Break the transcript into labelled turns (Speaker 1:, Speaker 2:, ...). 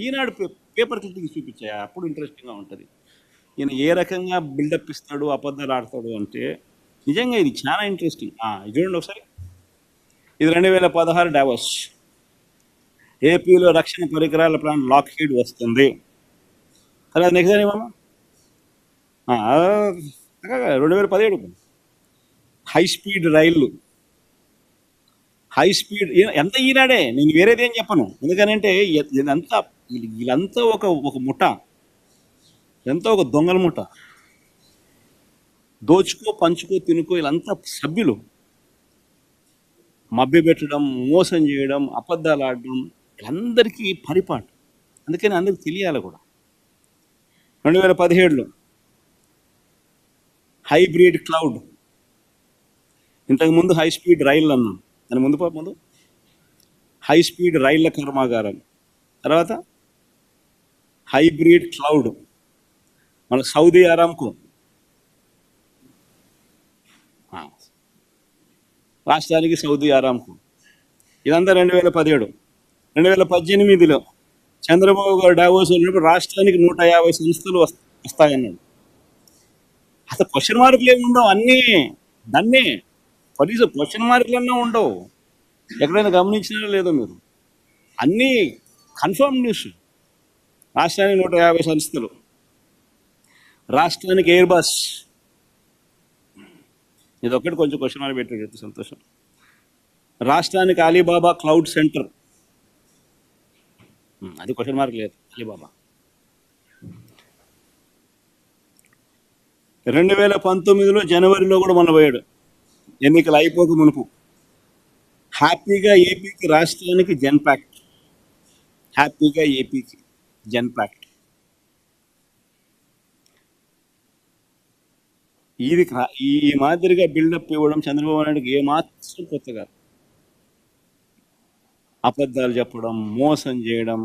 Speaker 1: ఈనాడు paper clipping చూపించాయి, అప్పుడు ఇంట్రెస్టింగ్గా ఉంటుంది. ఈయన ఏ రకంగా బిల్డప్ ఇస్తాడు, అబద్ధాలు ఆడతాడు అంటే నిజంగా ఇది చాలా ఇంట్రెస్టింగ్. ఇది చూడండి ఒకసారి. ఇది 2016 డావోస్. ఏపీలో రక్షణ పరికరాల ప్లాంట్ లాక్హీడ్ వస్తుంది. తర్వాత నెక్స్ట్ ఏమమ్మా 2017 హై స్పీడ్ రైళ్ళు. హై స్పీడ్ ఎంత ఈనాడే, నేను వేరేది ఏం చెప్పను. ఎందుకనంటే వీళ్ళంతా ఒక ముఠ, ఎంతో ఒక దొంగల ముఠ. దోచుకో పంచుకో తినుకో వీళ్ళంతా సభ్యులు. మభ్య పెట్టడం, మోసం చేయడం, అబద్ధాలు ఆడడం వీళ్ళందరికీ పరిపాటు. అందుకని అందరికి తెలియాలి కూడా. 2017 హైబ్రిడ్ క్లౌడ్. ఇంతకుముందు హై స్పీడ్ రైళ్ళు అన్నాం, దాని ముందు హై స్పీడ్ రైళ్ల కర్మాగారం. తర్వాత హైబ్రిడ్ క్లౌడ్, మన సౌదీ అరామ్కో రాష్ట్రానికి సౌదీ అరామ్కో. ఇదంతా 2017. 2018 చంద్రబాబు గారు డావోస్ వెళ్ళినప్పుడు రాష్ట్రానికి 150 సంస్థలు వస్తాయన్నాడు. అసలు క్వశ్చన్ మార్కులు ఏమి ఉండవు, అన్నీ దాన్నే కనీసం క్వశ్చన్ మార్కులన్నా ఉండవు. ఎక్కడైనా గమనించినా లేదో మీరు, అన్నీ కన్ఫర్మ్ న్యూస్. రాష్ట్రానికి 150 సంస్థలు, రాష్ట్రానికి ఎయిర్ బస్. ఇది ఒక్కటి కొంచెం క్వశ్చన్ మార్క్ పెట్టాడు, సంతోషం. రాష్ట్రానికి అలీబాబా క్లౌడ్ సెంటర్, అది క్వశ్చన్ మార్క్ లేదు. అలీబాబా 2019 జనవరిలో కూడా మొన్న పోయాడు, ఎన్నికలు అయిపోక మునుపు. హ్యాపీగా ఏపీకి, రాష్ట్రానికి జెన్పాక్ట్. హ్యాపీగా ఏపీకి జెన్పాక్ట్. ఇది ఈ మాదిరిగా బిల్డప్ ఇవ్వడం చంద్రబాబు నాయుడుకి ఏమాత్రం కొత్తగా. అబద్ధాలు చెప్పడం, మోసం చేయడం,